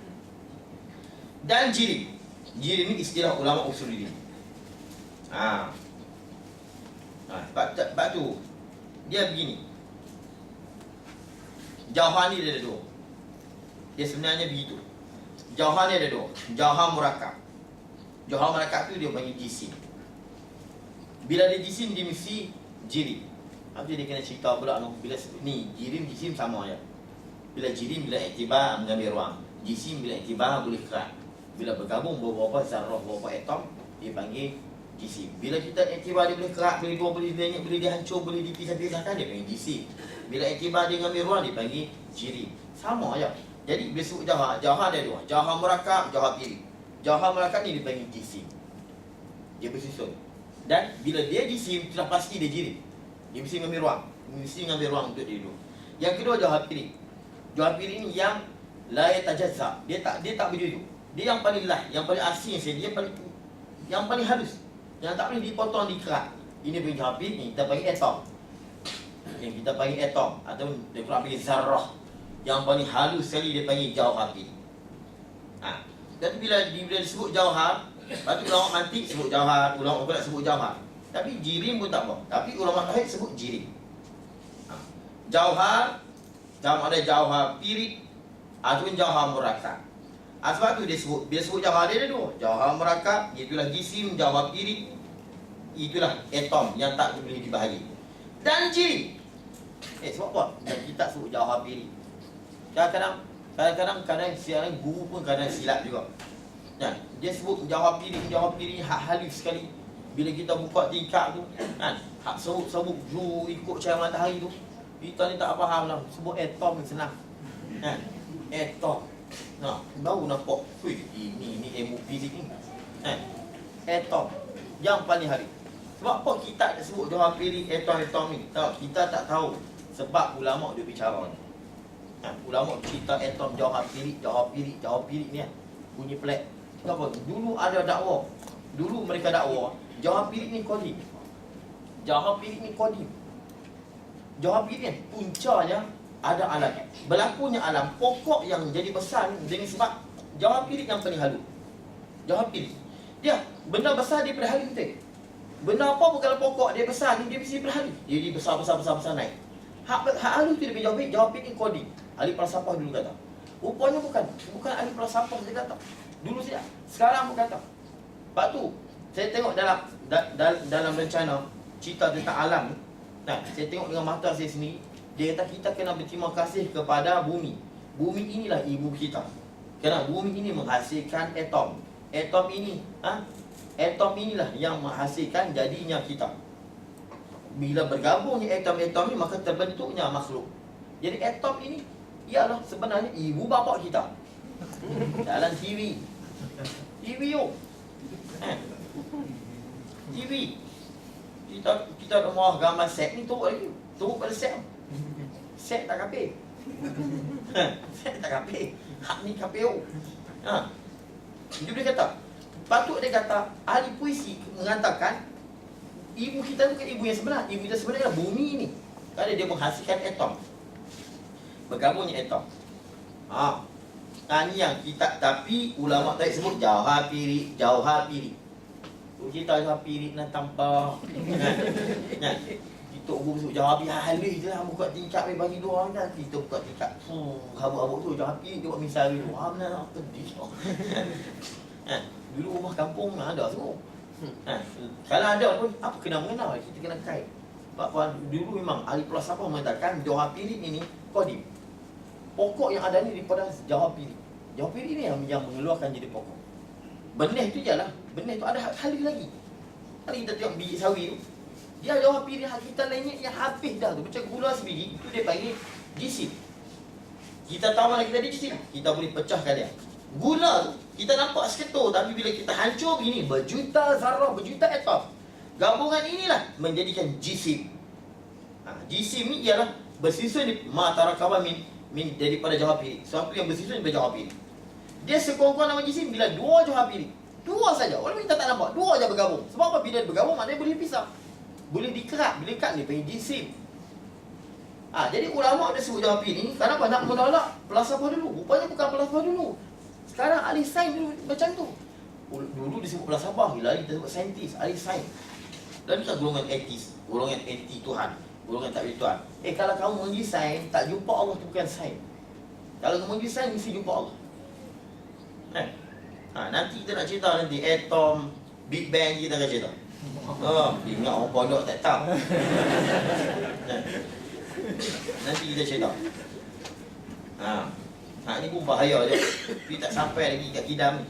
Dan jirim. Jirim ni istilah ulama usuluddin. Sebab tu dia begini. Jauhar ni dia ada dua. Dia sebenarnya begitu. Jauhar ni ada dua. Jauhar murakab. Jauhar murakab tu dia panggil jisim. Bila dia jisim, dia mesti jirim. Habis dia kena cerita pula bila ni jirim jisim sama je. Bila jirim bila iktibar mengambil ruang. Jisim bila iktibar boleh kerak. Bila bergabung beberapa zarrah, beberapa atom, dia panggil jisim. Bila kita iktibar dia boleh kerak, boleh dua, boleh banyak, boleh dihancur, boleh dipisah-pisahkan, dia panggil jisim. Bila iktibar dia mengambil ruang, dia panggil jirim. Sama je. Jadi bila sebut jauhar, jauhar ada dua. Jauhar murakab, jauhar pirik. Jauhar murakab ni dia panggil jisim. Dia bersusun. Dan bila dia jisim, sudah pasti dia jirim. Dia mesti mengambil ruang. Mesti mengambil ruang untuk dia dulu. Yang kedua jauhar pirik. Jauhar pirik ni yang la yatajazza. Dia tak berdiri. Dia yang paling light, yang paling asing sekali, yang paling halus. Yang tak boleh dipotong, dikerat. Ini panggil jauhar pirik ni, kita panggil atom. Yang kita panggil atom atau dia Quran panggil zarrah. Yang paling halus sekali dia panggil jauhar pirik. Dan bila disebut jauhar, lepas tu ulama mantik sebut jauhar, ulama pula sebut jauhar. Tapi jirim pun tak apa. Tapi ulama tauhid sebut jirim. Jauhar, ada jauhar pirik ataupun jauhar murakab. Sebab tu dia sebut, bila sebut jauhar dia ada dua. Jauhar murakab, itulah jisim, jauhar pirik, itulah atom yang tak boleh dibahagi. Dan jirim. Sebab apa? Kita sebut jauhar pirik. Kadang-kadang siaran guru pun kadang silap juga. Dia sebut jauhar pirik hak halus sekali. Bila kita buka tingkap tu, hak serut-serut ju ikut cahaya matahari tu, kita ni tak faham lah. Sebut atom ni senang. Atom. Baru nampak, ini ilmu fizik ni. Atom yang paling halus. Sebab apa kita tak sebut jauhar pirik, atom ni? Kita tak tahu sebab ulama dia bicara ni. Ulama cerita atom jauhar pirik ni bunyi pelik. Kenapa? Dulu ada dakwah. Dulu mereka dakwah jauhar pirik ni qadim. Jauhar pirik ni qadim. Jauhar pirik ni puncanya ada alam. Berlakunya alam, pokok yang jadi besar dengan sebab jawab pirit yang paling halu. Jawab pirit. Dia, benda besar dia berhalu kita. Benda apa pun kalau pokok dia besar ni, dia mesti berhalu. Dia besar naik. Hak halu tu dia jawab pirit ni coding. Ahli falsafah dulu kata. Rupanya bukan ahli falsafah dia kata. Dulu saja. Sekarang pun kata. Sebab tu, saya tengok dalam rencana cerita tentang alam ni. Nah, saya tengok dengan mata saya sendiri. Dia kata kita kena berterima kasih kepada bumi. Bumi inilah ibu kita. Kerana bumi ini menghasilkan atom. Atom inilah yang menghasilkan jadinya kita. Bila bergabungnya atom-atom ini, maka terbentuknya makhluk. Jadi atom ini ialah sebenarnya ibu bapa kita. Dalam TV yo. TV. Kita ada mahu gambar set ni turut lagi. Turut pada set. Set tak kapir. Set tak kapir. Hak ni KPO. Dia boleh kata. Patut dia kata, ahli puisi mengatakan ibu kita bukan ibu yang sebenar. Ibu kita sebenarnya adalah bumi ini. Kerana dia menghasilkan atom. Bergabungnya atom. Ini yang kita, tapi ulama tadi sebut jauhar pirit. Kita jauhar pirit nak tampak. Kita sebut jauhar pirit halus je lah. Buka tingkat bagi dua orang kan. Kita buka tingkat. Habuk-habuk tu jauhar pirit. Dia buat misal dulu. Mana pedih. Dulu rumah kampung ada semua. Kalau ada pun, apa kena mengenal? Kita kena kait. Sebab dulu memang ahli falsafah mengatakan jauhar pirit ini kodim. Pokok yang ada ni daripada jauhar pirit. Jauhar pirit ni yang mengeluarkan jadi pokok. Benih tu je lah. Benih tu ada halus lagi. Kalau kita tengok biji sawi tu, dia jauhar pirit kita lenyek yang habis dah tu. Macam gula sebiji, itu dia panggil jisim. Kita tahu mana kita ada jisim, kita boleh pecahkan dia. Gula tu, kita nampak seketul, tapi bila kita hancur begini, berjuta zarah, berjuta atom. Gabungan inilah menjadikan jisim. Jisim ni ialah bersusun di matarakawan min daripada jauhar pirit. Sesuatu yang bersusun daripada jauhar pirit. Dia sekurang-kurang nama jisim bila dua jauhar pirit. Dua saja. Walaupun kita tak nampak, dua saja bergabung. Sebab apa? Bila bergabung maknanya boleh pisah. Boleh dikerat. Bila ikat ni panggil jisim. Jadi ulama ada sebut jauhar pirit ni, kenapa nak menolak falsafah dulu? Rupanya bukan falsafah dulu. Sekarang ahli sains dulu macam tu. Dulu disebut falsafah, bila kita sebut saintis, ahli sains. Dan kita golongan etis, golongan anti Tuhan, golongan tak boleh Tuhan. Kalau kamu menguji sains, tak jumpa Allah tu bukan sains. Kalau kamu menguji sains, mesti jumpa Allah. Nanti kita nak cerita nanti atom, Big Bang kita akan cerita. Ingat orang pondok tak tahu. Nanti kita cerita. Ini pun bahaya je. Dia tak sampai lagi kat kidam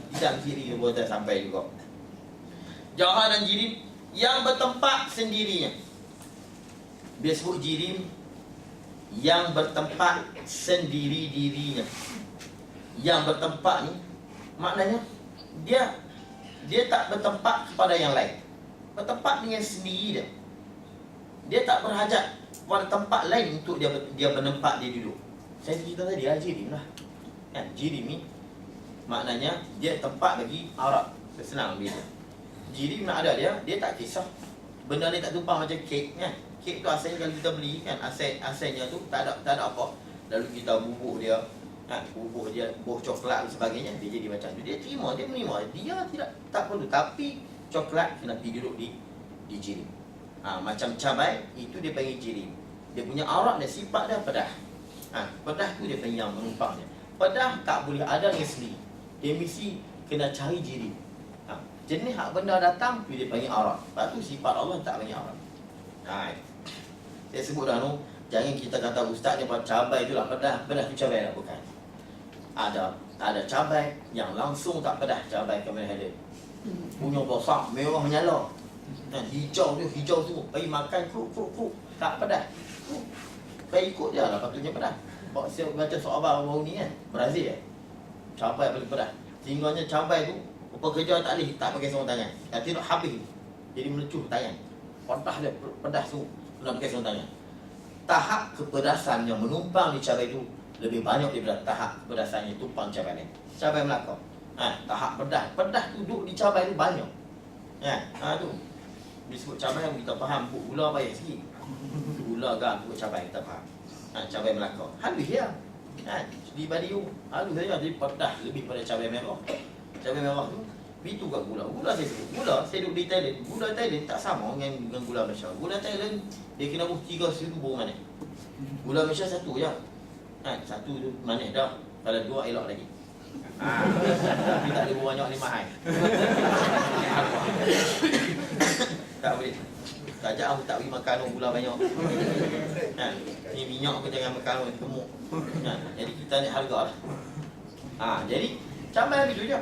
kiri pun tak sampai juga. Jauhar dan jirim yang bertempat sendirinya. Dia sebut jirim yang bertempat sendiri-dirinya. Yang bertempat ni maknanya dia tak bertempat kepada yang lain. Bertempat dengan sendiri dia. Dia tak berhajat pada tempat lain untuk dia bertempat, dia duduk. Saya cerita tadi jirim lah. Jirim ni maknanya dia tempat bagi Arab. Senang bila jirim nak ada dia tak kisah. Benda ni tak tumpang macam kek kan. Kek tu asalnya kalau kita beli kan, asalnya tu tak ada apa. Lalu kita bubuk dia, buah coklat dan sebagainya, dia jadi macam tu. Dia menerima. Dia tak perlu, tapi coklat kena pergi duduk di jirim. Macam cabai, itu dia panggil jirim. Dia punya arak dan sifat dia pedah. Pedah tu dia panggil yang menumpang dia. Pedah tak boleh ada dengan sendiri. Dia mesti kena cari jirim. Jenis hak benda datang, tu dia panggil arak. Lepas tu sifat Allah tak panggil arak. Saya sebut dah tu, jangan kita kata ustaz dia buat cabai tu lah pedah. Pedah tu cabai lah, bukan. Ada cabai yang langsung tak pedah, cabai kami ada. Punya besar, merah menyala. Hijau tu, pergi makan kruk, tak pedah. Pergi ikut dia lah, patutnya pedah. Saya baca soal baru ni kan, Brazil cabai paling pedah. Sehingganya cabai tu, pekerja tak boleh, tak pakai sarung tangan. Nanti nak habis, jadi melecuh tangan. Pedah dia, pedas tu, kena pakai sarung tangan. Tahap kepedasan yang menumpang di cabai tu lebih banyak daripada tahap kepedasan yang tumpang cabai ni. Cabai Melaka. Tahap pedas tu duduk di cabai tu banyak. Tu. Disebut cabai yang kita faham, gula payah sikit. Gula kan, cabai kita faham. Cabai Melaka. Halus ya. Di Badiu halus saja, jadi pedas lebih pada cabai merah. Cabai merah tu itu kat gula. Gula saya sebut. Gula saya duduk di Thailand. Gula Thailand tak sama dengan gula Malaysia. Gula Thailand dia kena buh 3,000 manis. Gula Malaysia satu je. Satu tu manis dah. Kalau dua elok lagi. Tapi tak ada banyak ni mahal. Tak boleh. Tajak aku tak pergi makan gula banyak. Ni minyak aku jangan makan gemuk. Jadi kita ni harga lah. Jadi cabai begitu je.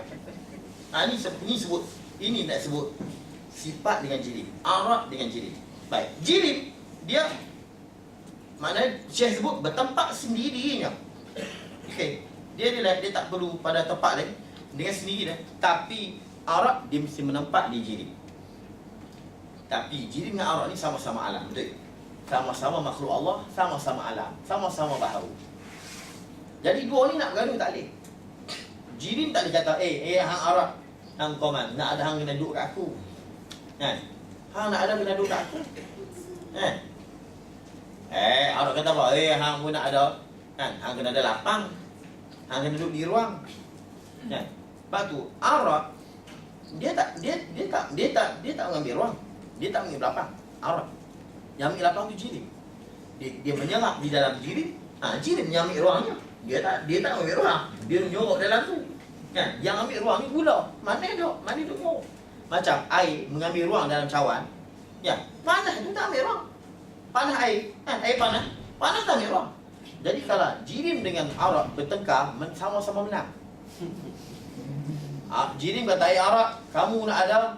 Ni sebut, ini nak sebut sifat dengan jirim, arak dengan jirim. Baik, jirim dia maknanya Syekh sebut bertempat sendirinya. Okey, dia tak perlu pada tempat lain, dengan sendiri dah. Tapi arak dia mesti menempat di jirim. Tapi jirim dengan arak ni sama-sama alam, betul? Sama-sama makhluk Allah, sama-sama alam, sama-sama baharu. Jadi dua ni nak bergaduh tak boleh. Jirim tak boleh kata, hang arak, hang koman, nak ada hang kena duduk kat aku. Hang nak ada kena duduk kat aku. Arak kata apa? Hang pun nak ada. Hang kena ada lapang. Hang kena duduk di ruang. Lepas tu, arak dia tak mengambil ruang. Dia tak mengambil lapang. Arak yang ambil lapang tu jirim. Dia menyerap di dalam jirim. Jirim yang ambil ruangnya. Dia tak ambil ruang. Dia menyorok dalam tu. Yang ambil ruang ni gula. Mana duk nyorok. Macam air mengambil ruang dalam cawan. Panas tu tak ambil ruang. Panas air. Air panas. Panas tak ambil ruang. Jadi kalau jirim dengan arak bertengkar, sama-sama menang. Jirim kata, arak, kamu nak ada,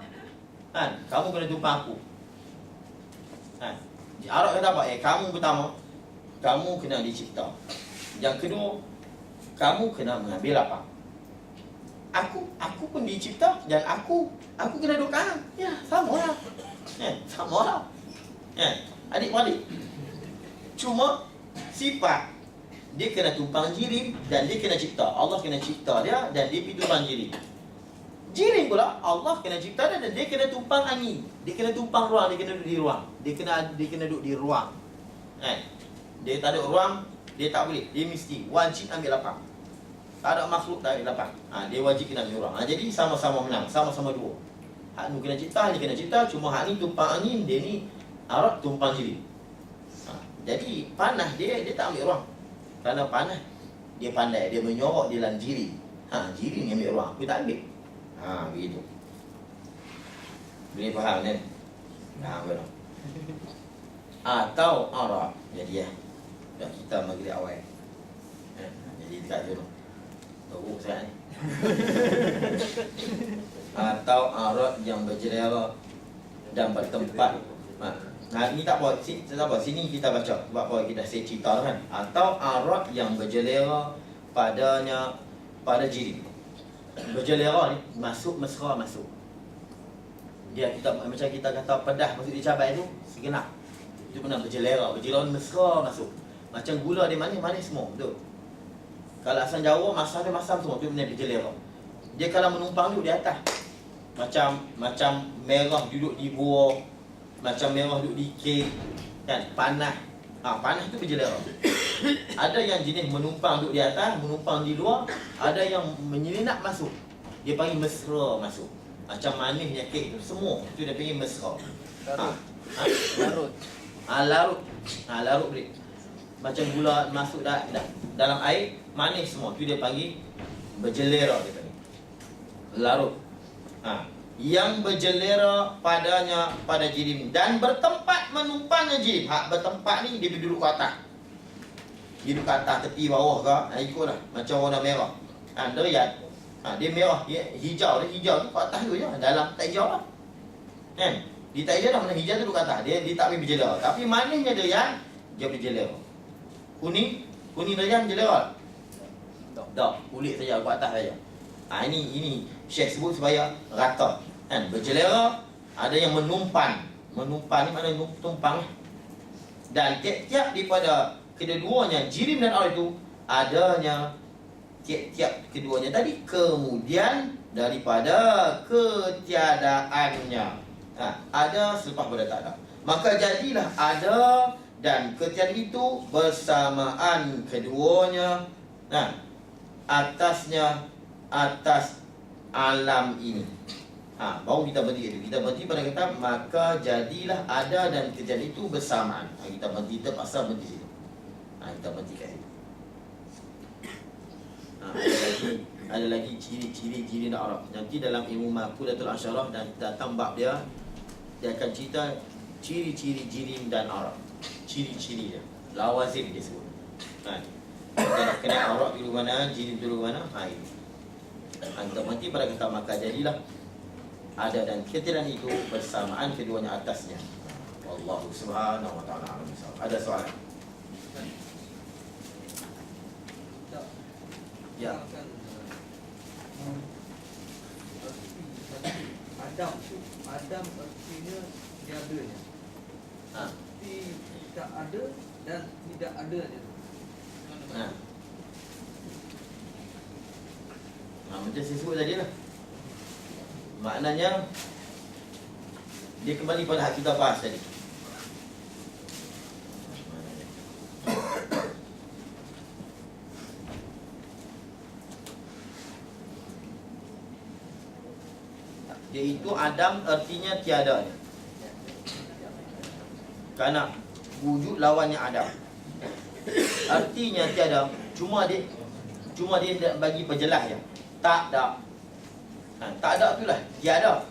kamu kena tumpang aku. Arak kata apa? Kamu pertama, kamu kena dicipta. Yang kedua, kamu kena mengambil lapang. Aku pun dicipta dan aku kena duduk kanan. Sama lah. Sama lah. Adik-adik. Cuma sifat dia kena tumpang jirim dan dia kena cipta. Allah kena cipta dia dan dia pergi tumpang jirim. Jirim pula Allah kena cipta dia dan dia kena tumpang angin. Dia kena tumpang ruang, dia kena duduk di ruang. Dia kena duduk di ruang. Dia tak ada ruang, dia tak boleh. Dia mesti wajib ambil lapang. Tak ada makhluk tak ambil lapang. Dia wajib kena ambil ruang. Jadi sama-sama menang, sama-sama dua. Hak ni kena cipta, dia kena cipta. Cuma hak ni tumpang angin, dia ni arak tumpang jirim. Jadi panas dia tak ambil ruang. Kerana panas dia pandai, dia menyorok di dalam jirim. Jirim yang ambil ruang, aku tak ambil. Begitu. Boleh faham kan? Betul. Atau arak. Jadi dah kita maghrib awal. Jadi dekat dulu. Teruk sangat ni. Atau arak yang berjelera dan bertempat. Ini tak apa, sini kita baca. Sebab apa kita saya cerita kan. Atau arak yang berjelera pada jirim. Berjelera ni masuk mesra masuk. Dia macam kita kata pedah masuk di cabai tu segenap. Itu benar berjelera. Berjelera ni mesra masuk. Macam gula dia manis semua, betul. Kalau asam Jawa masam semua tu benar berjelera. Dia kalau menumpang duduk di atas. Macam merah duduk di buah. Macam merah duduk di kek. Kan panas. Panas tu berjelera. Ada yang jenis menumpang duduk di atas, menumpang di luar. Ada yang menyelinap masuk. Dia panggil mesra masuk. Macam manisnya kek tu semua. Itu dia panggil mesra. Larut. Larut boleh. Macam gula masuk dalam air, manis semua. Itu dia panggil berjelera dia panggil. Larut. Yang berjelera padanya pada jirim dan bertempat menumpangnya jirim. Bertempat ni dia duduk ke atas. Dia duduk ke atas tepi bawah ke, ikutlah macam warna merah. Dia merah, dia hijau tu ke atas tu je. Dalam tak hijau lah. Dia tak hijau dah, mana hijau tu duduk ke atas. Dia tak boleh berjelera. Tapi manisnya dia berjelera. Kuning dia berjelera. Tak, kulit saja ke atas saja. Ini Syekh sebut supaya rata. Berjelera, ada yang menumpang. Menumpang ni maknanya tumpang. Dan tiap-tiap daripada kedua-duanya, jirim dan arak itu, adanya tiap-tiap keduanya tadi kemudian daripada ketiadaannya. Ada selepas pada tak ada. Maka jadilah ada dan ketiadaan itu bersamaan keduanya, nah, atasnya, atas alam ini. Baru kita berhenti. Kita berhenti pada kata maka jadilah ada dan kejadian itu bersamaan. Kita berhenti, terpaksa berhenti situ. Kita berhenti kat situ. Ada lagi ciri-ciri jirin Arab. Nanti dalam ilmu Maqulatul Asyarah dan datang bab dia akan cerita ciri-ciri jirin dan Arab. Ciri-ciri dia, lawazim dia sebut. Kita nak kenal Arab dulu mana, jirin dulu mana, ini. Kita berhenti pada kata maka jadilah ada dan ketiadaan itu bersamaan keduanya atasnya. Wallahu subhanahu wa ta'ala alam. Ada soalan? Ya. Adam artinya tiadanya. Tidak ada dan tidak adanya. Macam saya sebut tadi lah. Maknanya dia kembali pada hak kita bahas tadi. Iaitu Adam artinya tiada. Kerana wujud lawannya Adam. Artinya tiada, cuma dia bagi perjelas je. Tak ada. Tak ada itulah tiada.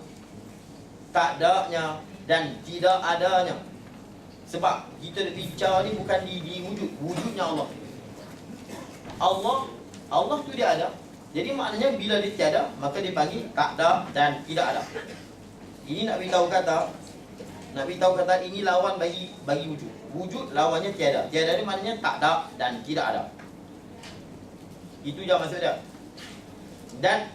Tak adanya dan tidak adanya. Sebab kita bicara ni bukan di wujudnya Allah. Allah tu dia ada. Jadi maknanya bila dia tiada, maka dia panggil tak ada dan tidak ada. Ini nak beritahu kata ini lawan bagi wujud. Wujud lawannya tiada. Tiada ni maknanya tak ada dan tidak ada. Itu je maksud dia. Dan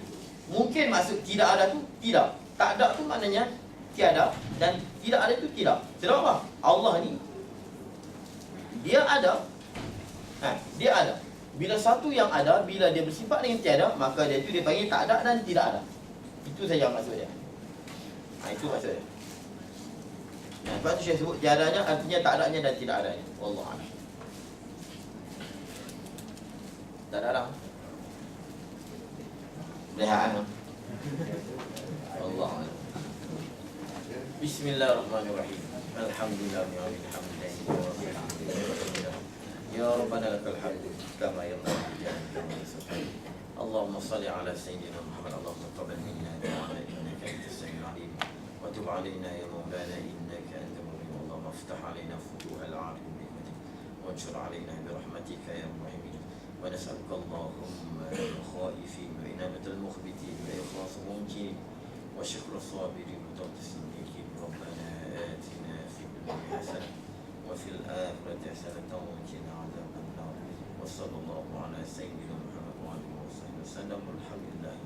mungkin maksud tidak ada tu tidak. Tak ada tu maknanya tiada dan tidak ada tu tidak. Sebab apa? Allah ni dia ada. Dia ada. Bila satu yang ada, bila dia bersifat dengan tiada, maka dia panggil tak ada dan tidak ada. Itu saja maksud dia. Itu maksud dia. Sebab tu saya sebut tiadanya artinya tak adanya dan tidak adanya. Wallahualam. Tak ada lah. Lihat Allah. Bismillahirrahmanirrahim. Alhamdulillahirabbil alamin. Ya Rabbana lakal hamdu kama yanbaghi li jalali wajhika. Allahumma salli ala sayyidina Muhammad. Allahumma taqabbal minna innaka antas samiul alim wa tub alaina ya maulana innaka antal mu'min. Allahumma iftah alaina futuhal arif bi hikmatik wanshur alaina bi rahmatika ya muhaimin. ونسألك اللهم الخائفين وإنابة المخبتين وإخلاص الممكن وشكر الصابرين وتوبة الصديقين. ربنا آتنا في الدنيا حسنة وفي الآخرة حسنة وقنا عذاب النار. وصلى الله على سيدنا محمد وعلى آله وصحبه وسلم والحمد لله.